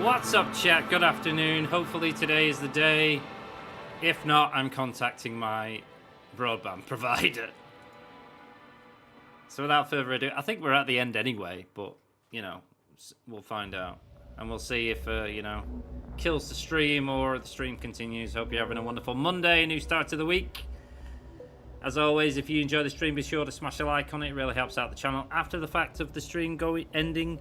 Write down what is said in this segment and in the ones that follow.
What's up, chat? Good afternoon. Hopefully today is the day. If not, I'm contacting my broadband provider. So without further ado, I think we're at the end anyway, but, you know, we'll find out. And we'll see if, you know, kills the stream or the stream continues. Hope you're having a wonderful Monday, new start to the week. As always, if you enjoy the stream, be sure to smash a like on it. It really helps out the channel after the fact of the stream ending.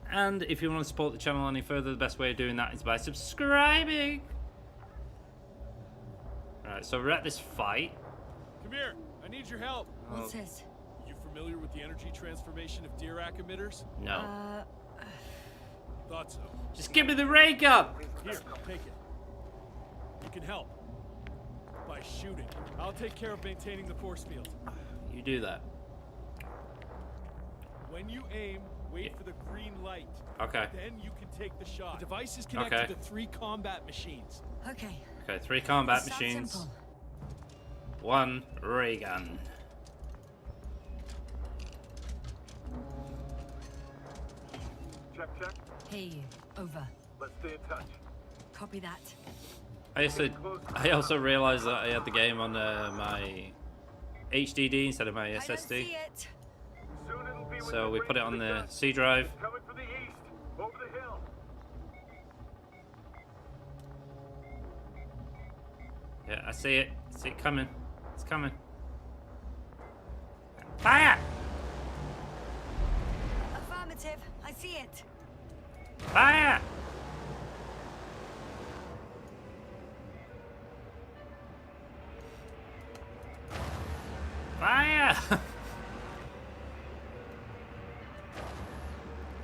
And if you want to support the channel any further, the best way of doing that is by subscribing. Alright, so we're at this fight. Come here, I need your help. What's this? You familiar with the energy transformation of Dirac emitters? No. Thought so. Just give me the ray gun! Here, take it. You can help. By shooting. I'll take care of maintaining the force field. You do that. When you aim, wait for the green light. Okay. Then you can take the shot. The device is connected to 3 combat machines. Okay. Okay, 3 combat Sounds machines. simple. 1 ray gun. Check. Hear you. Over. Let's stay in touch. Copy that. I also realized that I had the game on my HDD instead of my I don't SSD. see it. Soon it'll be So within we put it range on of the gun. C drive. It's coming from the east, over the hill. Yeah, I see it. See it coming. It's coming. Fire! Affirmative. I see it. Fire! Fire!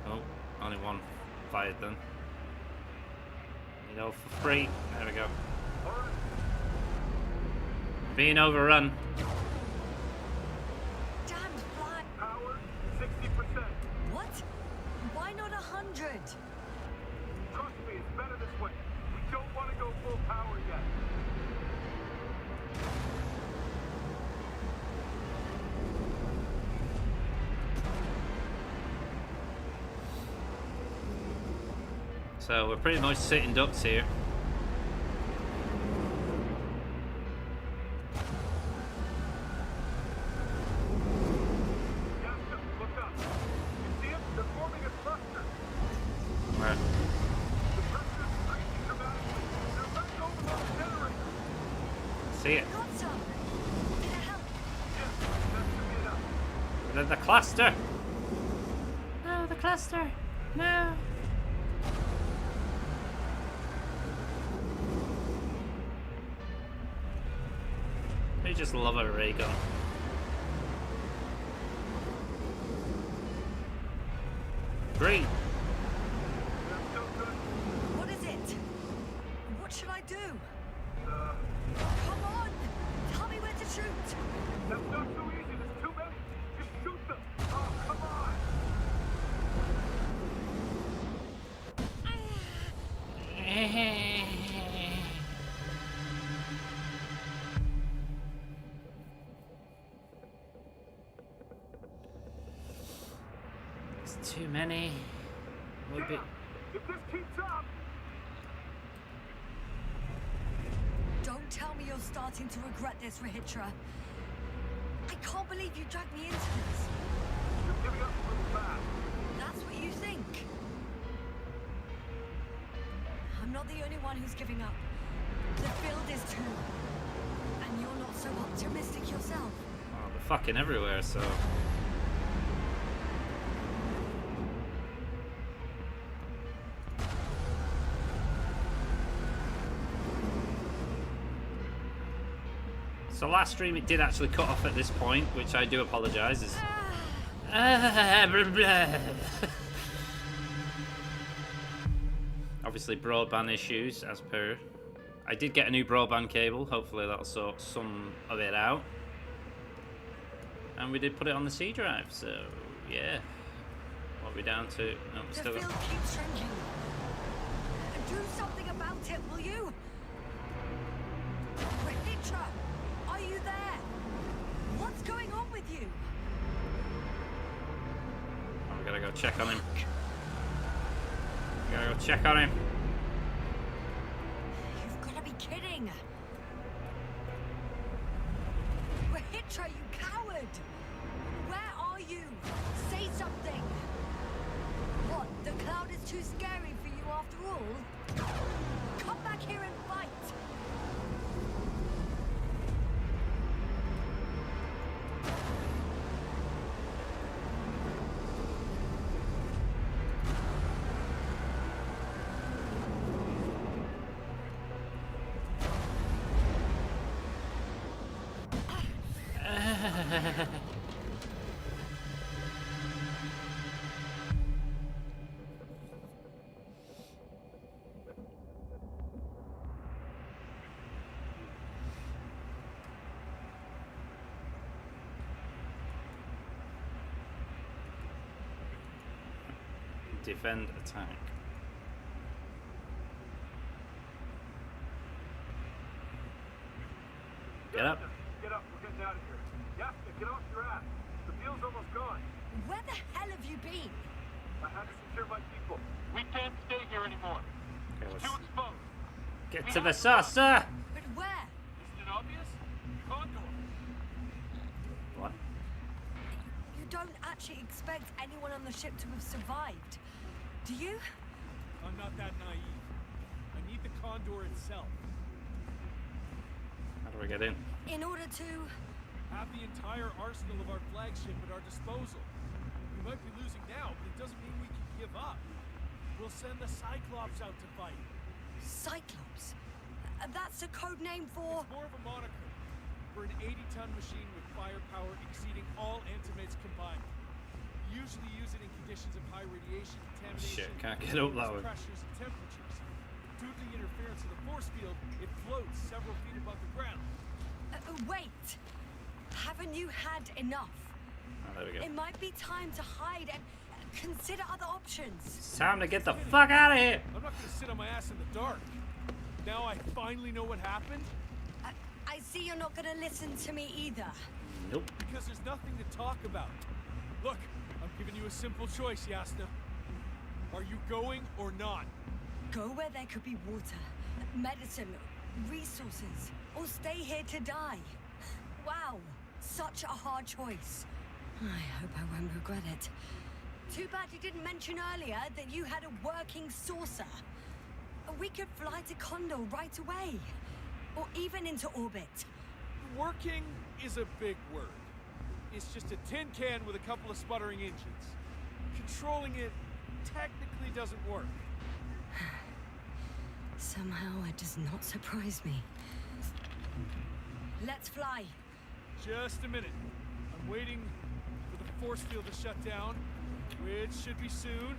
Oh, only one fired then. You know, for free. There we go. All right. Being overrun. Damned fly. Power, 60%. What? Why not 100? Trust me, it's better this way. We don't want to go full power yet. So we're pretty much sitting ducks here. Yasta, look up. You see it? They're forming a cluster. Right. The pressure's increasing dramatically. They're running over those generators. See it. Got some. Did it help? Yes, that should be enough. There's the cluster. No, the cluster. No. I just love a ray gun. Green. They're still good. What is it? What should I do? Come on. Tell me where to shoot. That's not so easy. There's too many. Just shoot them. Oh, come on. It's too many. Would be. Yeah. If this keeps up, Don't tell me you're starting to regret this, Rahitra. I can't believe you dragged me into this. you're giving up a little fast. That's what you think. I'm not the only one who's giving up. The field is too. And you're not so optimistic yourself. Oh, they're fucking everywhere, so. So last stream it did actually cut off at this point, which I do apologise. Obviously broadband issues as per. I did get a new broadband cable, hopefully that'll sort some of it out. And we did put it on the C drive, so yeah. What are we down to? No, we're The still field keeps shrinking. Do something about it, will you? Rahitra, are you there? What's going on with you? Oh, we gotta go check on him. Gotta go check on him. You've got to be kidding! Rahitra, you coward! Where are you? Say something! What, the cloud is too scary for you after all? Come back here and fight! Defend, attack. Get up. Get up, we're getting out of here. Yasna, get off your ass. The field's almost gone. Where the hell have you been? I had to secure my people. We can't stay here anymore. Okay, It's let's too exposed. get to the saucer. But where? Isn't it obvious? Condor. What? You don't actually expect anyone on the ship to have survived, do you? I'm not that naive. I need the Condor itself. How do we get in? In order to... Have the entire arsenal of our flagship at our disposal. We might be losing now, but it doesn't mean we can give up. We'll send the Cyclops out to fight. Cyclops? That's a code name for... It's more of a moniker for an 80-ton machine with firepower exceeding all Antimates combined. We usually use it in conditions of high radiation contamination, Shit, can't get up that way. pressures and temperatures. Due to the interference of the force field, it floats several feet above the ground. wait! Haven't you had enough? Oh, there we go. It might be time to hide and consider other options. It's time to get the fuck out of here. I'm not gonna sit on my ass in the dark. Now I finally know what happened, I see you're not gonna listen to me either. Nope. because there's nothing to talk about. Look, I'm giving you a simple choice, Yasna. Are you going or not? Go where there could be water, medicine, resources, or stay here to die. Wow, such a hard choice. I hope I won't regret it. Too bad you didn't mention earlier that you had a working saucer. We could fly to Condor right away, or even into orbit. Working is a big word. It's just a tin can with a couple of sputtering engines. Controlling it technically doesn't work. Somehow it does not surprise me. Let's fly. Just a minute. I'm waiting for the force field to shut down, which should be soon.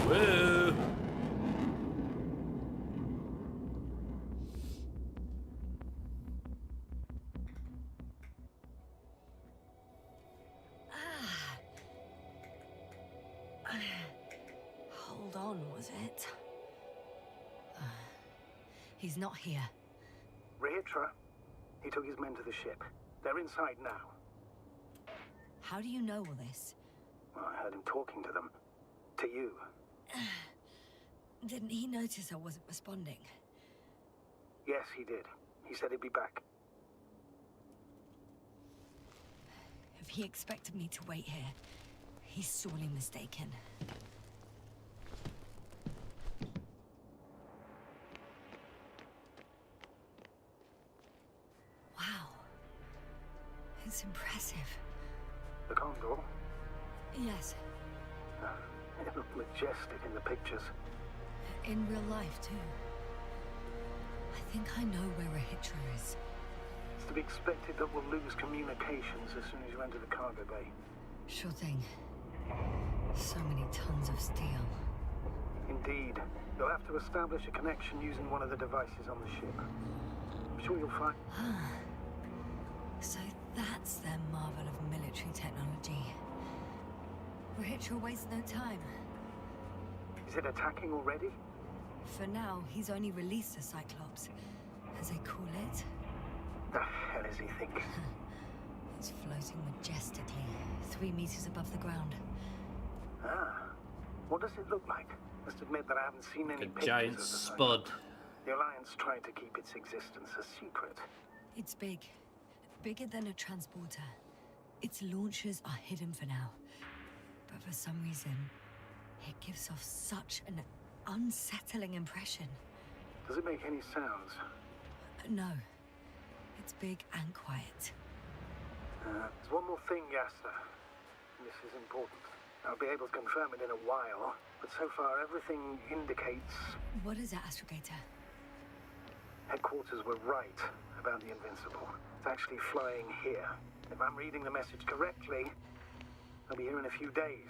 Woo! Hold on, was it? He's not here. Rahitra, he took his men to the ship. They're inside now. How do you know all this? Well, I heard him talking to them. To you. Didn't he notice I wasn't responding? Yes, he did. He said he'd be back. If he expected me to wait here, he's sorely mistaken. Wow. It's impressive. The Condor? Yes, It looked majestic in the pictures. in real life too. I think I know where Rahitra is. It's to be expected that we'll lose communications as soon as you enter the cargo bay. Sure thing. So many tons of steel. Indeed. You'll have to establish a connection using one of the devices on the ship. I'm sure you'll find... So that's their marvel of military technology. Rahitra wastes no time. Is it attacking already? For now, he's only released the Cyclops, as they call it. The hell is he thinking? It's floating majestically, 3 meters above the ground. Ah. What does it look like? Must admit that I haven't seen any A pictures giant of the spud. Cyclops. The Alliance tried to keep its existence a secret. It's big. Bigger than a transporter. Its launchers are hidden for now. But for some reason, it gives off such an unsettling impression. Does it make any sounds? No. It's big and quiet. There's one more thing, Yasta. This is important. I'll be able to confirm it in a while, but so far everything indicates What is it, Astrogator? headquarters were right about the Invincible. It's actually flying here. If I'm reading the message correctly, they'll be here in a few days.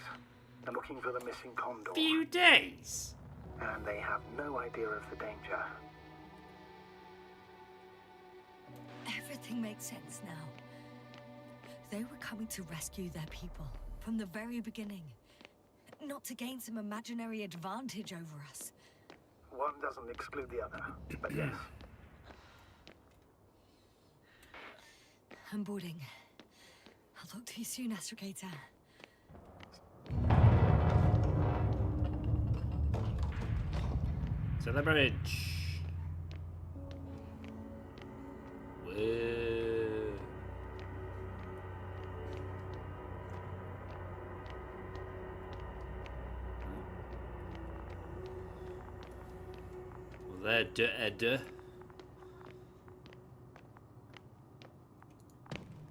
They're looking for the missing Condor. Few days. And they have no idea of the danger. Everything makes sense now. They were coming to rescue their people from the very beginning. Not to gain some imaginary advantage over us. One doesn't exclude the other, but yes. I'm boarding. I'll talk to you soon, Astrogator. To the bridge. Whoa. Well, they're dead.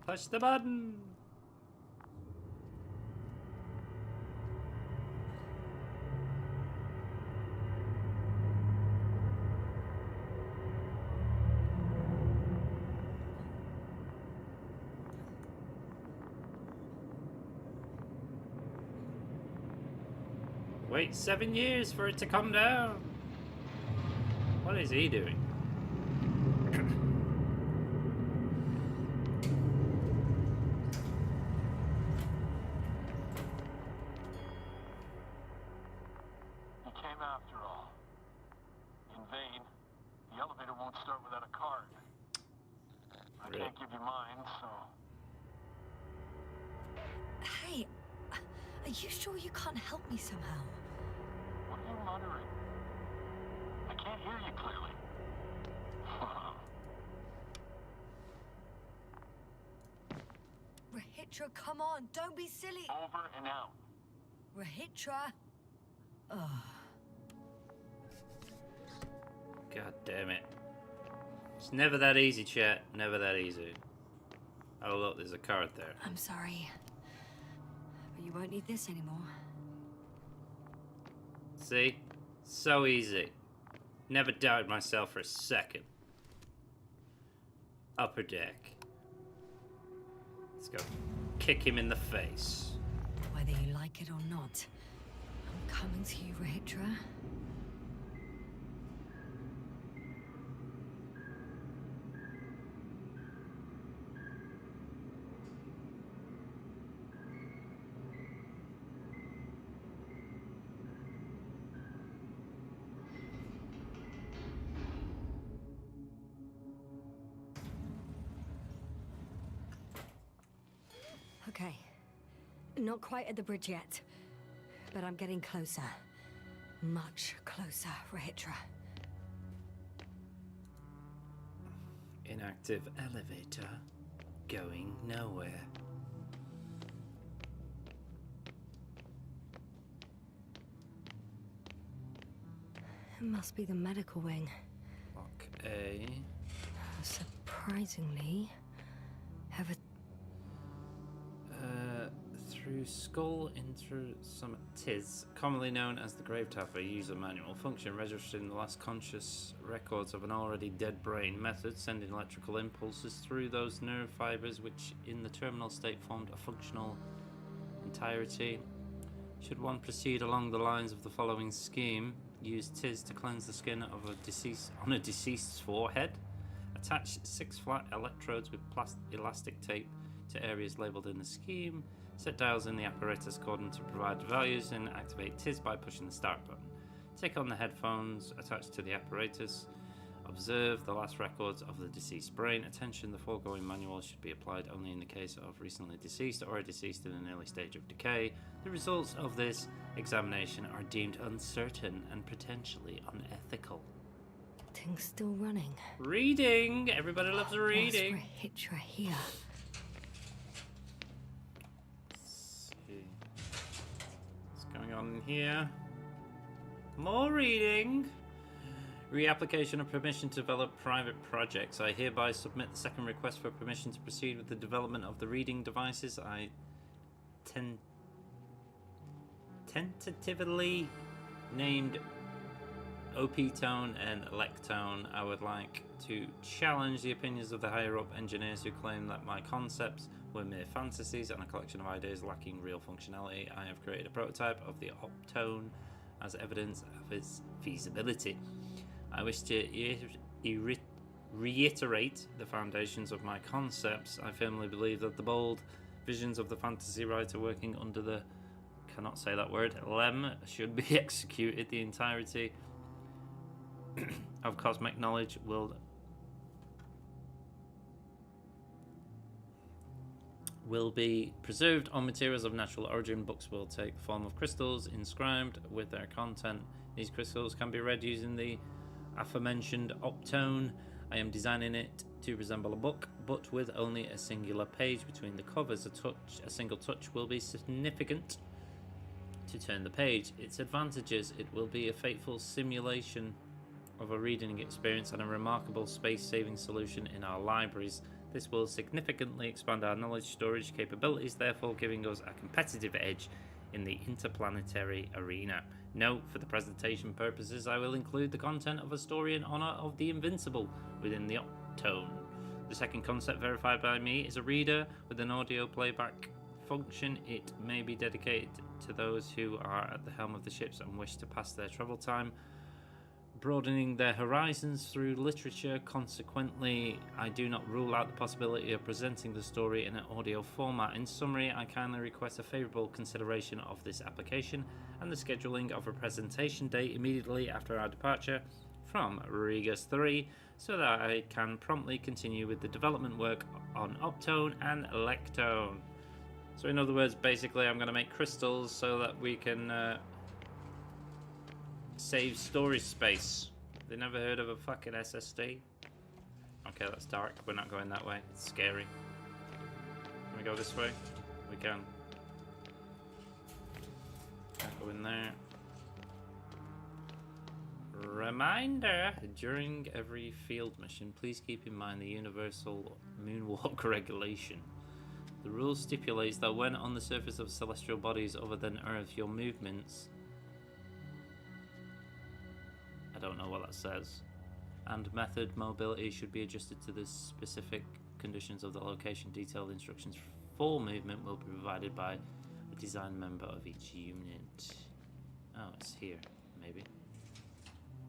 Push the button. Wait 7 years for it to come down. What is he doing? You came after all. In vain. The elevator won't start without a card. I Really? can't give you mine, so... Hey, are you sure you can't help me somehow? What are you muttering? I can't hear you clearly. Rahitra, come on, don't be silly. Over and out. Rahitra. Oh, God damn it. It's never that easy, chat. Never that easy. Oh look, there's a card there. I'm sorry. But you won't need this anymore. See? So easy. Never doubted myself for a second. Upper deck. Let's go. Kick him in the face. Whether you like it or not, I'm coming to you, Rahitra. Okay. Not quite at the bridge yet, but I'm getting closer. Much closer, Rahitra. Inactive elevator. Going nowhere. It must be the medical wing. Lock A. Surprisingly, have a Through skull into some TIS, commonly known as the grave tapper user manual, function registering the last conscious records of an already dead brain. Method, sending electrical impulses through those nerve fibers which in the terminal state formed a functional entirety. Should one proceed along the lines of the following scheme, use TIS to cleanse the skin of a deceased's forehead. Attach 6 flat electrodes with elastic tape to areas labelled in the scheme. Set dials in the apparatus according to provided values and activate TIS by pushing the start button. Take on the headphones attached to the apparatus. Observe the last records of the deceased brain. Attention, the foregoing manual should be applied only in the case of recently deceased or a deceased in an early stage of decay. The results of this examination are deemed uncertain and potentially unethical. Thing's still running. Reading! Everybody loves What's for reading. a hitch right here? Let's see. What's going on in here? More reading. Reapplication of permission to develop private projects. I hereby submit the second request for permission to proceed with the development of the reading devices I tentatively named OP-tone and Electone. I would like to challenge the opinions of the higher-up engineers who claim that my concepts were mere fantasies and a collection of ideas lacking real functionality. I have created a prototype of the Optone as evidence of its feasibility. I wish to reiterate the foundations of my concepts. I firmly believe that the bold visions of the fantasy writer working under the cannot say that word Lem should be executed. The entirety of cosmic knowledge will be preserved on materials of natural origin. Books will take the form of crystals inscribed with their content. These crystals can be read using the aforementioned Optone. I am designing it to resemble a book, but with only a singular page between the covers. A single touch will be significant to turn the page. Its advantages: it will be a faithful simulation of a reading experience and a remarkable space-saving solution in our libraries. This will significantly expand our knowledge storage capabilities, therefore giving us a competitive edge in the interplanetary arena. Note, for the presentation purposes, I will include the content of a story in honor of the Invincible within the Optone. The second concept verified by me is a reader with an audio playback function. It may be dedicated to those who are at the helm of the ships and wish to pass their travel time, broadening their horizons through literature. Consequently, I do not rule out the possibility of presenting the story in an audio format. In summary, I kindly request a favourable consideration of this application and the scheduling of a presentation date immediately after our departure from Regus 3 so that I can promptly continue with the development work on Optone and Electone. So in other words, basically I'm going to make crystals so that we can save storage space. They never heard of a fucking SSD? Okay, that's dark. We're not going that way. It's scary. Can we go this way? We can. Can't go in there. Reminder: during every field mission, please keep in mind the universal moonwalk regulation. The rule stipulates that when on the surface of celestial bodies other than Earth, your movements, I don't know what that says, and method mobility should be adjusted to the specific conditions of the location. Detailed instructions for movement will be provided by a design member of each unit. Oh, it's here, maybe.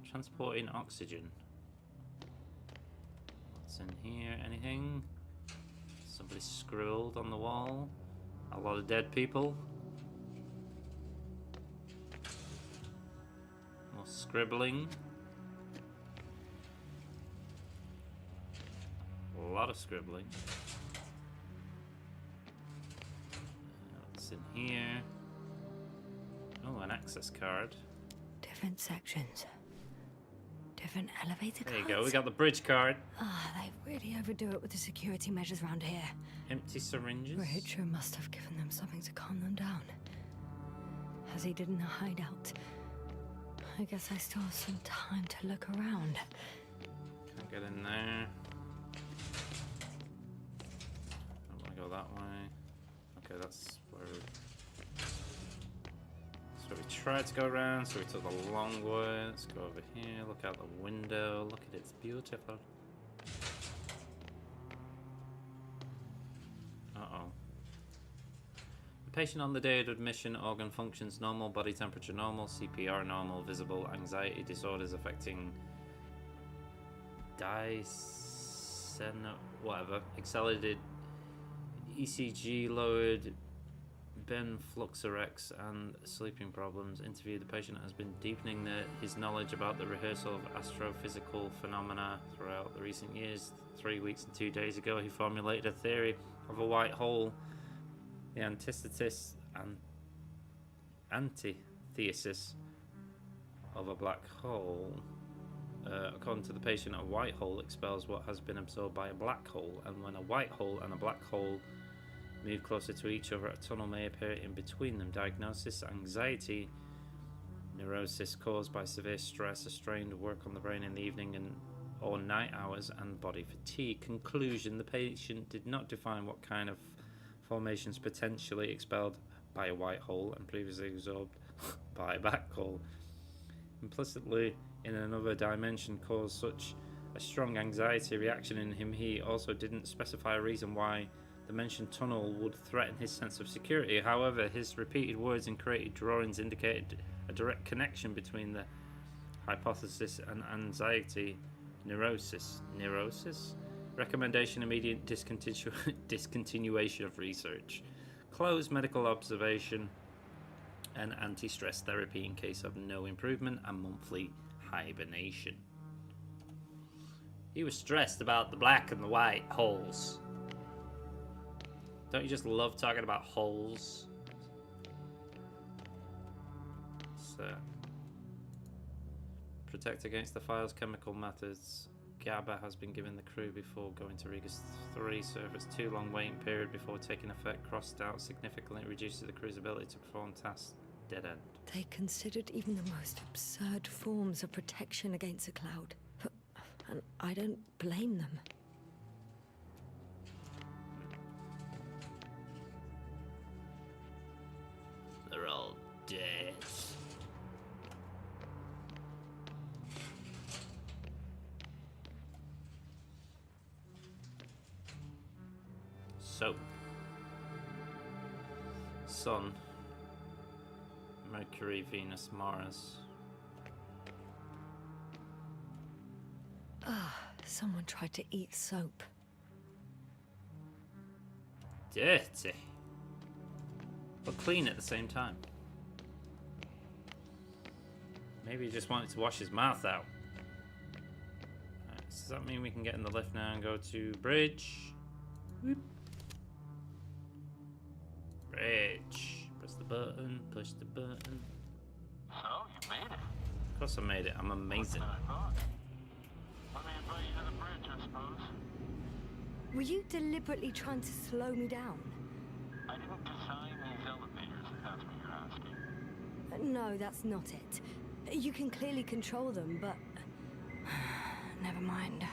Transporting oxygen. What's in here? Anything? Somebody scribbled on the wall. A lot of dead people. More scribbling. A lot of scribbling. What's in here? Oh, an access card. Different sections. Different elevator There you cards. go, we got the bridge card. Ah, they really overdo it with the security measures around here. Empty syringes. Rachel must have given them something to calm them down. As he did in the hideout. I guess I still have some time to look around. Can't get in there. I want to go that way. Okay, that's where we tried to go around, so we took the long way. Let's go over here, look out the window. Look at it, it's beautiful. Uh-oh. The patient on the day of admission, organ functions normal, body temperature normal, CPR normal, visible anxiety disorders affecting whatever, accelerated ECG lowered, Ben Fluxerex and sleeping problems. Interviewed. The patient has been deepening his knowledge about the rehearsal of astrophysical phenomena throughout the recent years. 3 weeks and 2 days ago, he formulated a theory of a white hole, the antithesis and antithesis of a black hole. According to the patient, a white hole expels what has been absorbed by a black hole, and when a white hole and a black hole move closer to each other, a tunnel may appear in between them. Diagnosis: anxiety, neurosis caused by severe stress, a strained work on the brain in the evening or night hours, and body fatigue. Conclusion: the patient did not define what kind of formations potentially expelled by a white hole and previously absorbed by a black hole. Implicitly, in another dimension, caused such a strong anxiety reaction in him. He also didn't specify a reason why the mentioned tunnel would threaten his sense of security. However, his repeated words and created drawings indicated a direct connection between the hypothesis and anxiety. Neurosis. Recommendation: immediate discontinuation of research. Close medical observation and anti-stress therapy in case of no improvement, and monthly hibernation. He was stressed about the black and the white holes. Don't you just love talking about holes? So, protect against the file's chemical methods. GABA has been given the crew before going to Regus 3 surface. Too long waiting period before taking effect. Crossed out significantly reduces the crew's ability to perform tasks. Dead end. They considered even the most absurd forms of protection against a cloud. And I don't blame them. They're all dead. So, Sun, Mercury, Venus, Mars. Someone tried to eat soap. Dirty. But clean at the same time. Maybe he just wanted to wash his mouth out. Right, does that mean we can get in the lift now and go to bridge? Whoop. Bridge. Press the button, push the button. So, you made it. Of course I made it. I'm amazing. More than I thought. Let me invite you to the bridge, I suppose. Were you deliberately trying to slow me down? I didn't design these elevators, if that's what you're asking. No, that's not it. You can clearly control them, but... never mind.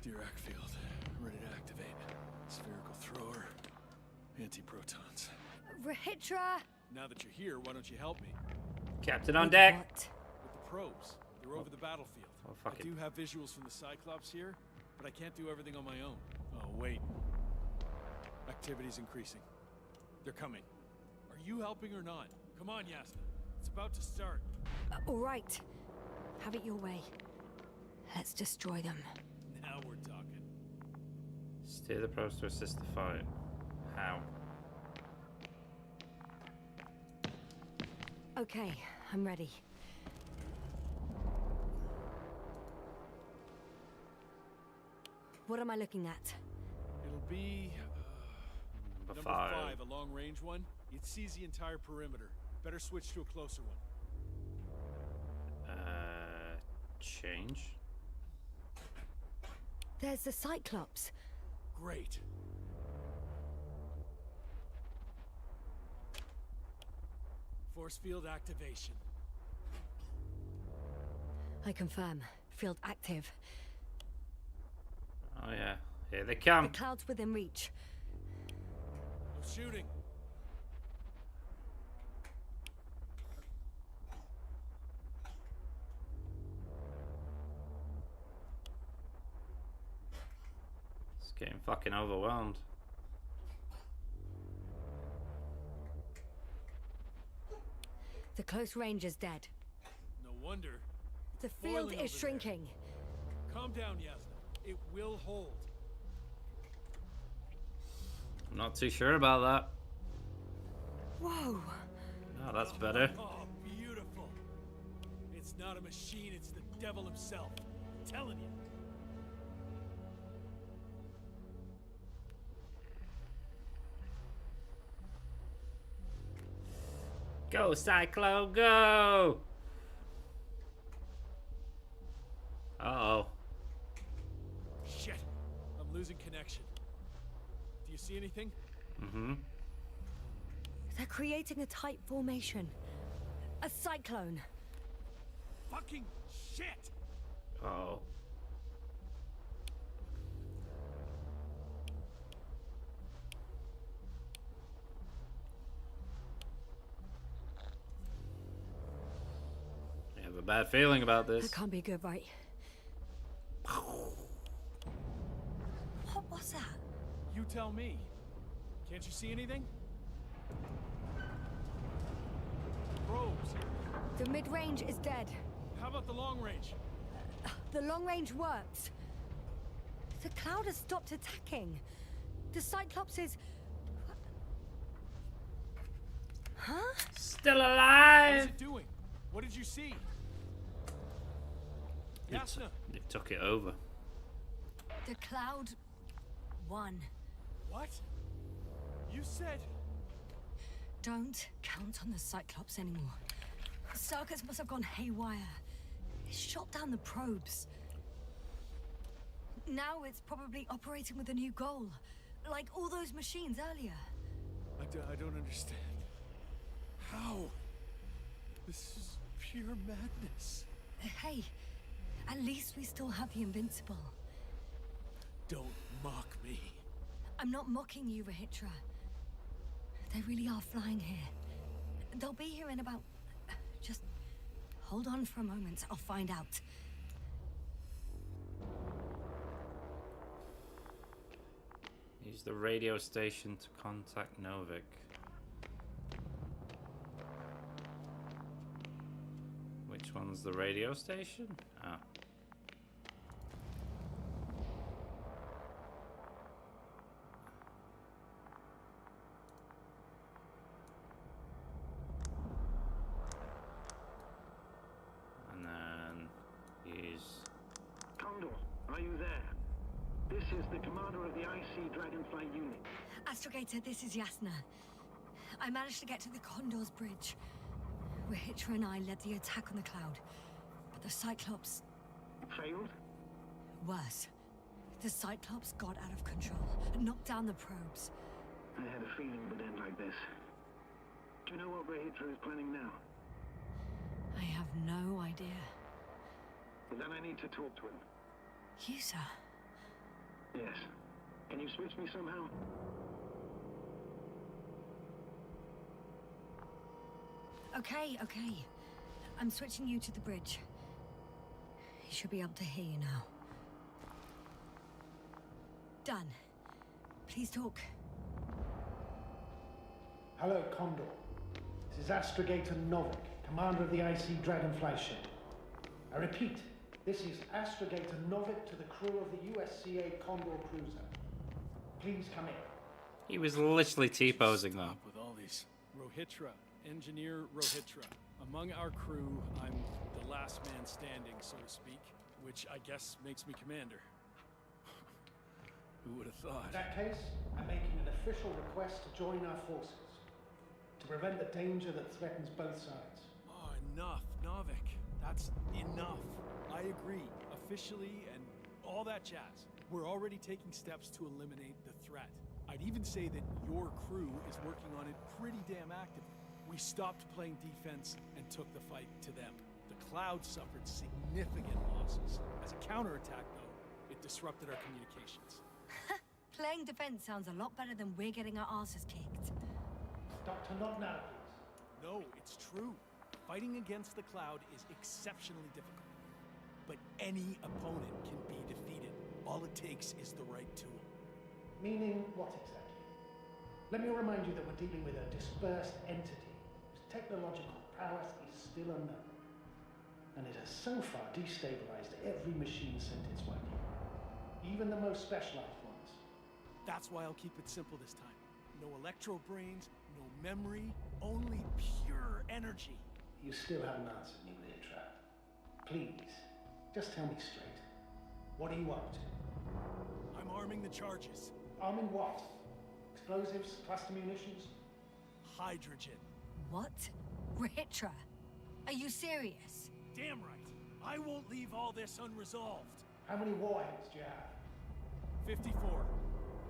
Dirac field, ready to activate. Spherical thrower, anti-protons. Rahitra! Now that you're here, why don't you help me? Captain on deck. What? With the probes. They're over the battlefield. Oh, I fuck it. do have visuals from the Cyclops here, but I can't do everything on my own. Oh, wait. Activity's increasing. They're coming. Are you helping or not? Come on, Yasna. It's about to start. All right. Have it your way. Let's destroy them. Now we're talking. Steer the probes to assist the fight. How? Okay, I'm ready. What am I looking at? It'll be... Number number 5. 5, a long-range one. It sees the entire perimeter. Better switch to a closer one. Change. There's the Cyclops. Great. Force field activation. I confirm. Field active. Oh yeah, here they The come. cloud's within reach. No shooting. It's getting fucking overwhelmed. The close range is dead. No wonder. The field boiling is over shrinking. there. Calm down, Yasna. It will hold. I'm not too sure about that. Whoa. Oh, that's better. Oh, beautiful. It's not a machine, it's the devil himself. I'm telling you. Go, Cyclone, go! Uh-oh. Shit. I'm losing connection. Do you see anything? Mm-hmm. They're creating a tight formation. A cyclone. Fucking shit! Uh-oh. I have a bad feeling about That this. can't be good, right? What was that? You tell me. Can't you see anything? Probes. The mid-range is dead. How about the long range? The long range works. The cloud has stopped attacking. The Cyclops is... Huh? Still What's alive! it doing? What did you see? Yasna, It took it over. The cloud won. what? You said... Don't count on the Cyclops anymore. Circus must have gone haywire. It shot down the probes. Now it's probably operating with a new goal. Like all those machines earlier. I don't understand. How? This is pure madness. Hey, at least we still have the Invincible. Don't mock me. I'm not mocking you, Rahitra. They really are flying here. They'll be here in about... Just hold on for a moment. I'll find out. Use the radio station to contact Novik. Which one's the radio station? Ah. And then use... Condor, are you there? This is the commander of the IC Dragonfly unit. Astrogator, this is Yasna. I managed to get to the Condor's bridge. Rahitra and I led the attack on the cloud. But the Cyclops... Failed? Worse. The Cyclops got out of control and knocked down the probes. I had a feeling it would end like this. Do you know what Rahitra is planning now? I have no idea. Well, then I need to talk to him. You, sir? Yes. Can you switch me somehow? Okay. I'm switching you to the bridge. He should be able to hear you now. Done. Please talk. Hello, Condor. This is Astrogator Novik, commander of the IC Dragonfly ship. I repeat, this is Astrogator Novik to the crew of the USCA Condor cruiser. Please come in. He was literally T-posing though. Stop with all these. Rohitra, Engineer Rohitra. Among our crew, I'm the last man standing, so to speak, which I guess makes me commander. Who would have In thought? that case, I'm making an official request to join our forces, to prevent the danger that threatens both sides. Oh, enough, Novik. That's enough. I agree, officially and all that jazz. We're already taking steps to eliminate the threat. I'd even say that your crew is working on it pretty damn actively. We stopped playing defense and took the fight to them. The Cloud suffered significant losses. As a counterattack, though, it disrupted our communications. Playing defense sounds a lot better than we're getting our asses kicked. Dr. Not now, please. No, it's true. Fighting against the Cloud is exceptionally difficult. But any opponent can be defeated. All it takes is the right tool. Meaning what exactly? Let me remind you that we're dealing with a dispersed entity whose technological prowess is still unknown. and it has so far destabilized every machine sent its way. Even the most specialized ones. That's why I'll keep it simple this time. No electro brains, no memory, only pure energy. You still haven't answered me, Leotra. Please, just tell me straight. What are you up to? I'm arming the charges. Arming what? Explosives, cluster munitions? Hydrogen. What? Ritra? Are you serious? Damn right. I won't leave all this unresolved. How many warheads do you have? 54.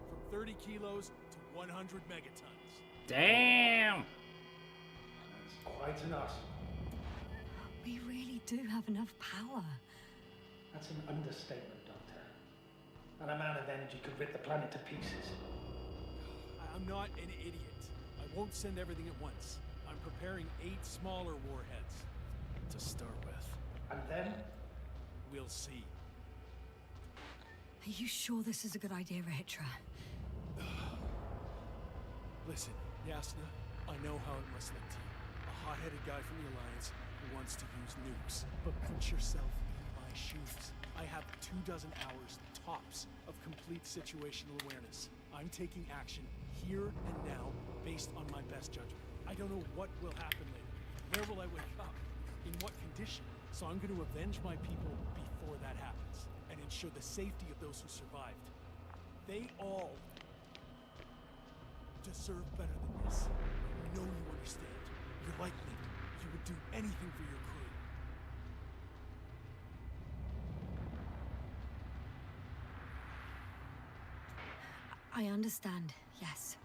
From 30 kilos to 100 megatons. Damn! That's quite an arsenal. We really do have enough power. That's an understatement, Doctor. An amount of energy could rip the planet to pieces. I'm not an idiot. I won't send everything at once. I'm preparing 8 smaller warheads to start with. And then? We'll see. Are you sure this is a good idea, Ritra? Listen, Yasna, I know how it must look to you. A hot-headed guy from the Alliance who wants to use nukes. But put yourself in my shoes. I have 24 hours tops of complete situational awareness. I'm taking action here and now based on my best judgment. I don't know what will happen later. Where will I wake up? In what condition? So I'm going to avenge my people before that happens and ensure the safety of those who survived. They all deserve better than this. I know you understand. You're like me. You would do anything for your crew. I understand, yes.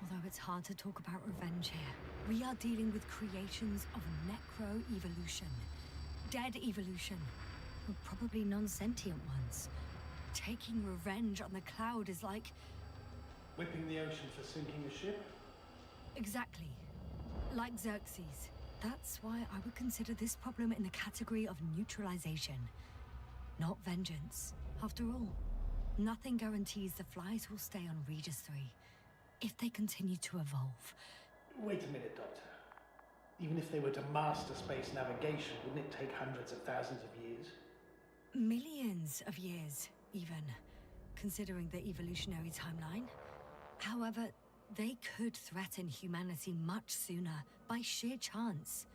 Although it's hard to talk about revenge here. We are dealing with creations of necro-evolution. Dead evolution. Or probably non-sentient ones. Taking revenge on the cloud is like... Whipping the ocean for sinking a ship? Exactly. Like Xerxes. That's why I would consider this problem in the category of neutralization. Not vengeance. After all, nothing guarantees the flies will stay on Regis 3. If they continue to evolve. Wait a minute, Doctor. Even if they were to master space navigation, wouldn't it take hundreds of thousands of years? Millions of years, even, considering the evolutionary timeline. However, they could threaten humanity much sooner, by sheer chance.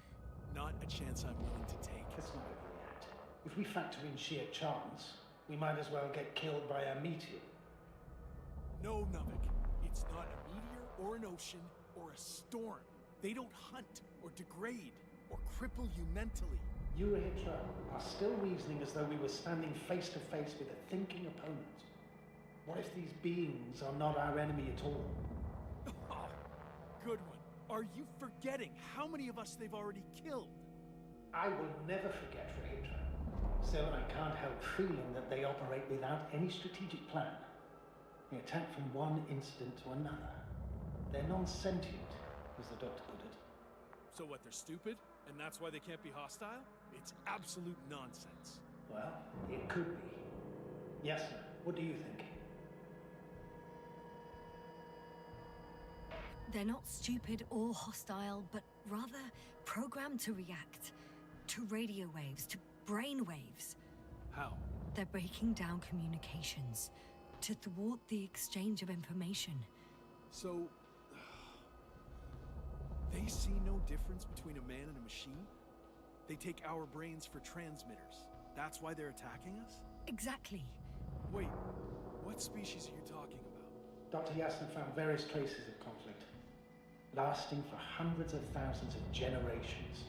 Not a chance I'm willing to take. Let's not overreact. If we factor in sheer chance, we might as well get killed by a meteor. No, Nuvik. It's not a meteor or an ocean or a storm. They don't hunt or degrade or cripple you mentally. You, Hitra, are still reasoning as though we were standing face to face with a thinking opponent. What if these beings are not our enemy at all? Oh, good one. Are you forgetting how many of us they've already killed? I will never forget, Hitra. Still, I can't help feeling that they operate without any strategic plan. They attack from one incident to another. They're non-sentient, as the doctor put it. So what, they're stupid? And that's why they can't be hostile? It's absolute nonsense. Well, it could be. Yes, sir. What do you think? They're not stupid or hostile, but rather programmed to react. To radio waves, to brain waves. How? They're breaking down communications. To thwart the exchange of information. So... they see no difference between a man and a machine? They take our brains for transmitters. That's why they're attacking us? Exactly. Wait, what species are you talking about? Dr. Yasna found various traces of conflict, lasting for hundreds of thousands of generations.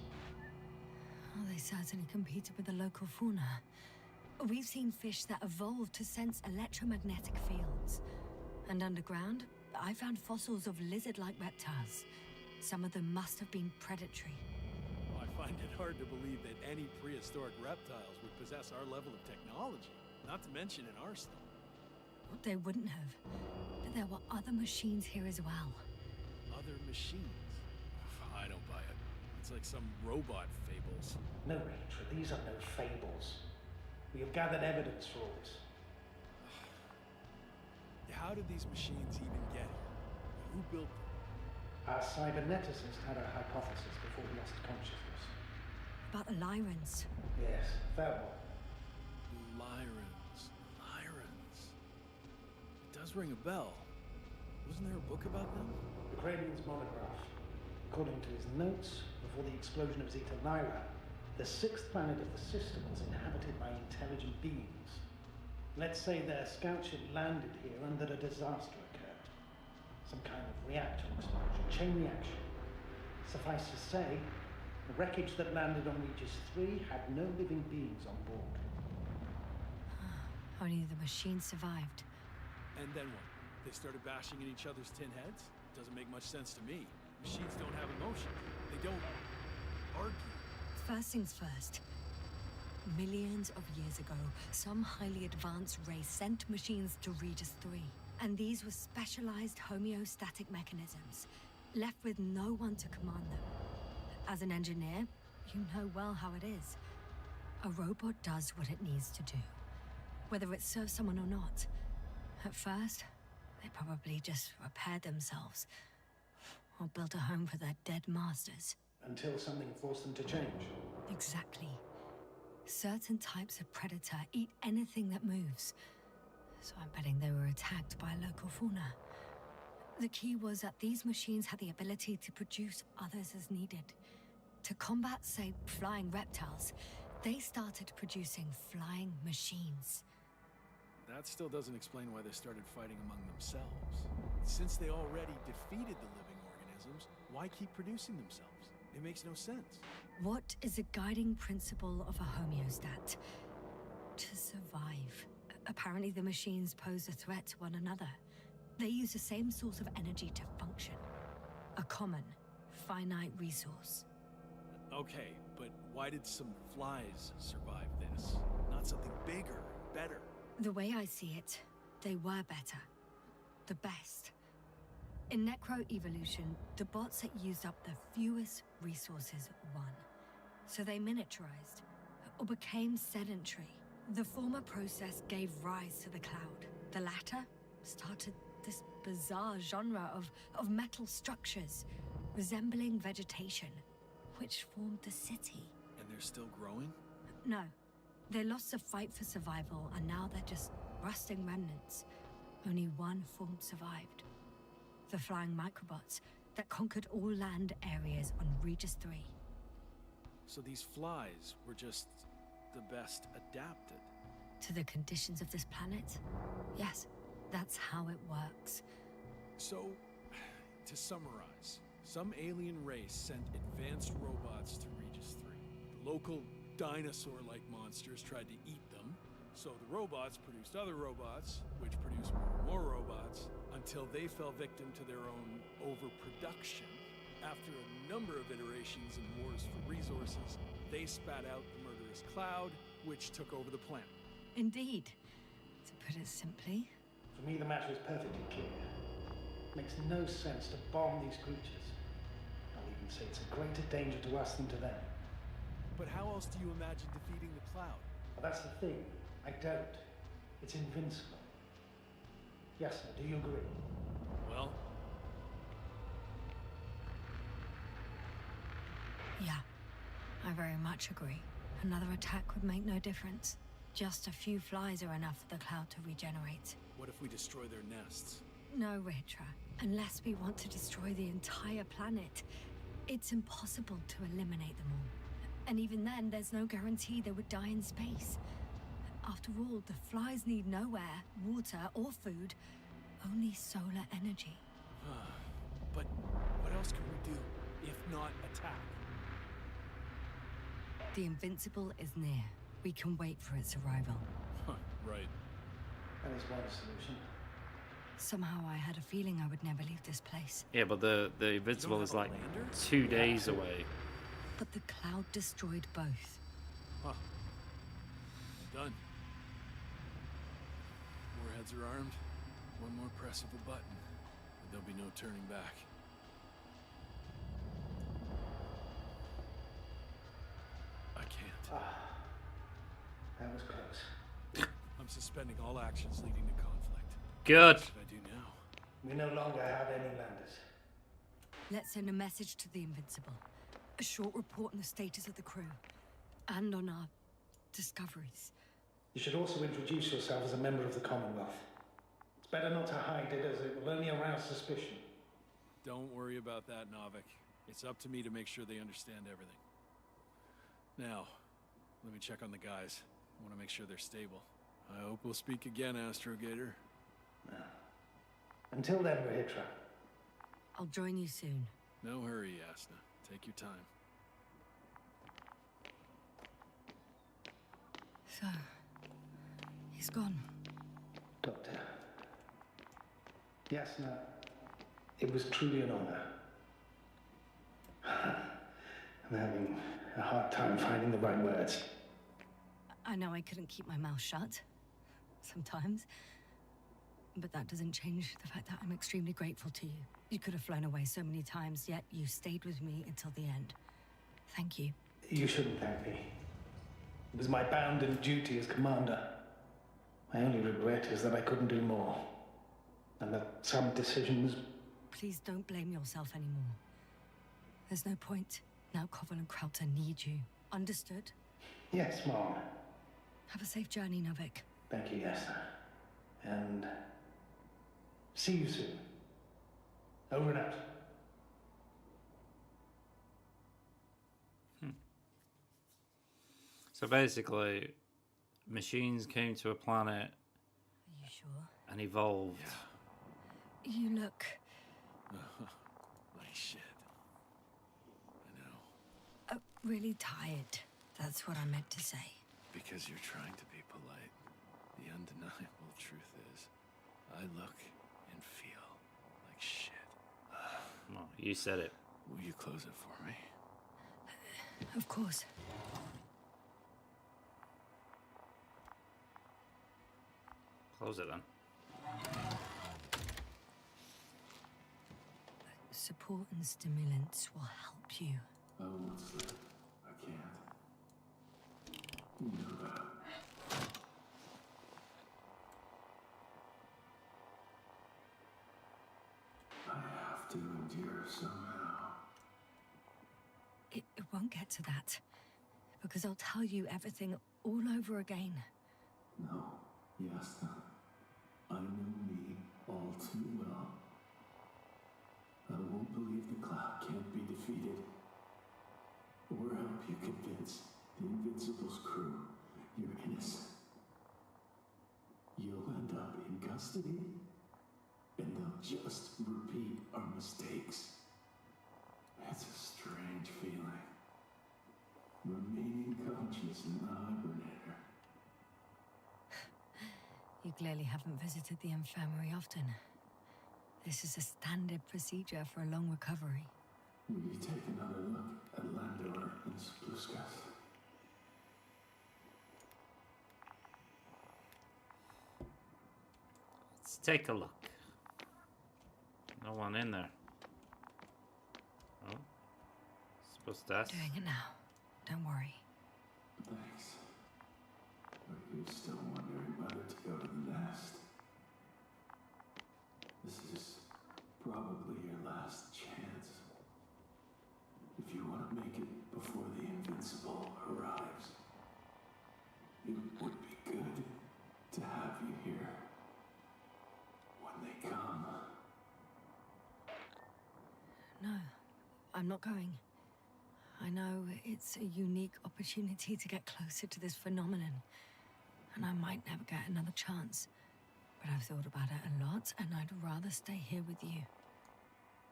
Oh, they certainly competed with the local fauna. We've seen fish that evolved to sense electromagnetic fields. And underground, I found fossils of lizard-like reptiles. Some of them must have been predatory. Well, I find it hard to believe that any prehistoric reptiles would possess our level of technology, not to mention an arsenal. They wouldn't have. But there were other machines here as well. Other machines? I don't buy it. It's like some robot fables. No, Rachel, these are no fables. We have gathered evidence for all this. How did these machines even get here? Who built them? Our cyberneticist had a hypothesis before he lost consciousness. about the Lyrans. Yes, that one. Lyrans. It does ring a bell. Wasn't there a book about them? The Cranian's monograph. According to his notes, before the explosion of Zeta Lyra, the sixth planet of the system was inhabited by intelligent beings. Let's say their scout ship landed here and that a disaster occurred. Some kind of reactor explosion, chain reaction. Suffice to say, the wreckage that landed on Regis 3 had no living beings on board. Only the machine survived. And then what? They started bashing in each other's tin heads? Doesn't make much sense to me. Machines don't have emotion. They don't argue. First things first. Millions of years ago, some highly advanced race sent machines to Regis 3. And these were specialized homeostatic mechanisms, left with no one to command them. As an engineer, you know well how it is. A robot does what it needs to do, whether it serves someone or not. At first, they probably just repaired themselves, or built a home for their dead masters. Until something forced them to change. Exactly. Certain types of predator eat anything that moves. So I'm betting they were attacked by local fauna. The key was that these machines had the ability to produce others as needed. To combat, say, flying reptiles, they started producing flying machines. That still doesn't explain why they started fighting among themselves. Since they already defeated the living organisms, why keep producing themselves? It makes no sense. What is a guiding principle of a homeostat? To survive. Apparently the machines pose a threat to one another. They use the same source of energy to function. A common, finite resource. Okay, but why did some flies survive this? Not something bigger, better. The way I see it, they were better. The best. In Necro-Evolution, the bots that used up the fewest resources won. So they miniaturized, or became sedentary. The former process gave rise to the Cloud. The latter started this bizarre genre of metal structures, resembling vegetation, which formed the city. And they're still growing? No. They lost the fight for survival, and now they're just rusting remnants. Only one form survived. The flying microbots that conquered all land areas on Regis 3. So these flies were just the best adapted. To the conditions of this planet? Yes, that's how it works. So, to summarize, some alien race sent advanced robots to Regis 3. The local dinosaur-like monsters tried to eat them, so the robots produced other robots, which produced more and more robots, until they fell victim to their own overproduction. After a number of iterations and wars for resources, they spat out the murderous Cloud, which took over the planet. Indeed. To put it simply, For me, the matter is perfectly clear. Makes no sense to bomb these creatures. I'll even say it's a greater danger to us than to them. But how else do you imagine defeating the Cloud? But that's the thing. I don't. It's invincible. Yes, sir. Do you agree? Well, yeah, I very much agree. Another attack would make no difference. Just a few flies are enough for the Cloud to regenerate. what if we destroy their nests? No, Ritra. Unless we want to destroy the entire planet, it's impossible to eliminate them all. And even then, there's no guarantee they would die in space. After all, the flies need no air, water, or food, only solar energy. But what else can we do, if not attack? The Invincible is near. We can wait for its arrival. Right. That is one solution. Somehow I had a feeling I would never leave this place. Yeah, but the Invincible is have a like lander? 2 days away. But the Cloud destroyed both. Huh. Done. Warheads are armed. One more press of a button, and there'll be no turning back. I can't. That was close. I'm suspending all actions leading to conflict. Good. What should I do now? We no longer have any landers. Let's send a message to the Invincible. A short report on the status of the crew. and on our discoveries. You should also introduce yourself as a member of the Commonwealth. It's better not to hide it, as it will only arouse suspicion. Don't worry about that, Novik. It's up to me to make sure they understand everything. Now, let me check on the guys. I want to make sure they're stable. I hope we'll speak again, Astrogator. Until then, Rahitra. I'll join you soon. No hurry, Yasna. Take your time. So, he's gone. Doctor. Yasna, it was truly an honor. I'm having a hard time finding the right words. I know I couldn't keep my mouth shut. Sometimes. But that doesn't change the fact that I'm extremely grateful to you. You could have flown away so many times, yet you stayed with me until the end. Thank you. You shouldn't thank me. It was my bounden duty as commander. My only regret is that I couldn't do more. And that some decisions... Please don't blame yourself anymore. There's no point. Now Koval and Krauter need you. Understood? Yes, Mom. Have a safe journey, Novik. Thank you, Yasna. And... see you soon. Over and out. So basically, machines came to a planet Are you sure? and evolved. You look... Like shit. I know. really tired. That's what I meant to say. Because you're trying to be polite. The undeniable truth is, I look and feel like shit. Well, you said it. Will you close it for me? Of course. Close it then. Support and stimulants will help you. I won't sleep. I can't. You know that. I have to endure somehow. It won't get to that. Because I'll tell you everything all over again. No, Yasna. I know me all too well. I won't believe the cloud can't be defeated. Or help you convince the Invincible's crew you're innocent. You'll end up in custody, and they'll just repeat our mistakes. It's a strange feeling. Remaining conscious in the hibernator. You clearly haven't visited the infirmary often. This is a standard procedure for a long recovery. Will you take another look at Landor and Spluskas? Let's take a look. No one in there. Oh. Supposed to ask. Doing it now. Don't worry. Thanks. But you're still wondering whether to go to the nest. This is probably your last chance. If you want to make it before the Invincible arrives, it would be good to have you here when they come. No, I'm not going. I know it's a unique opportunity to get closer to this phenomenon. And I might never get another chance. But I've thought about it a lot, and I'd rather stay here with you.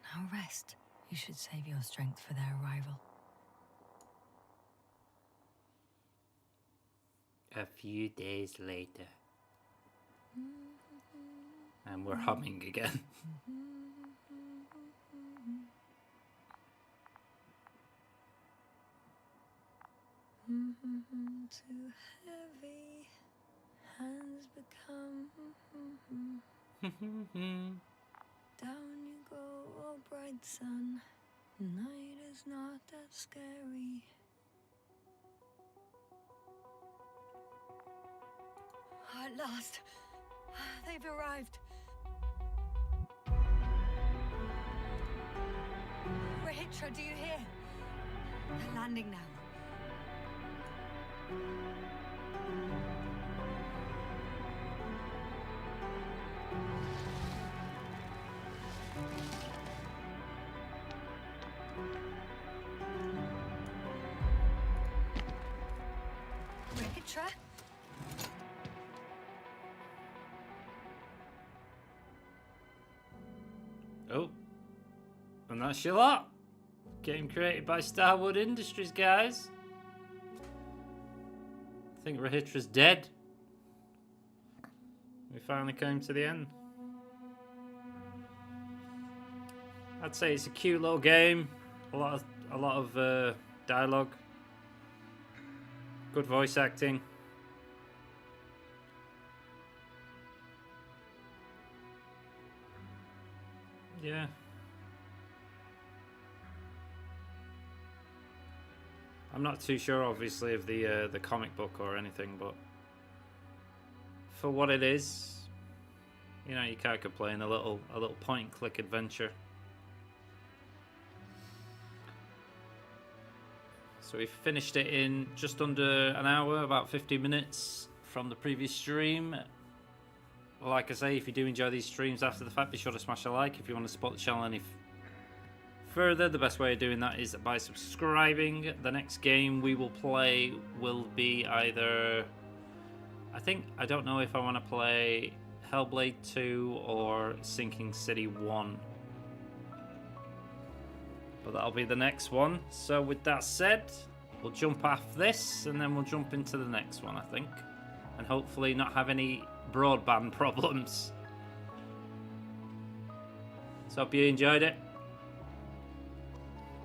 Now rest. You should save your strength for their arrival. A few days later. And we're humming again. Too heavy, hands become. Down you go, oh bright sun. Night is not that scary. At last, they've arrived. Rahitra, do you hear? They're landing now. Rahitra? Oh, and that's your lot. Game created by Starward Industries, guys. I think Rahitra's dead. We finally came to the end. I'd say it's a cute little game. A lot of dialogue. Good voice acting. Yeah. I'm not too sure, obviously, of the comic book or anything, but for what it is, you know, you can't complain. A little point-and-click adventure. So we finished it in just under an hour, about 50 minutes from the previous stream. Like I say, if you do enjoy these streams after the fact, be sure to smash a like. If you want to support the channel any further, the best way of doing that is by subscribing. The next game we will play will be either... I don't know if I want to play Hellblade 2 or Sinking City 1. But that'll be the next one. So with that said, we'll jump off this and then we'll jump into the next one, I think. And hopefully not have any broadband problems. So hope you enjoyed it.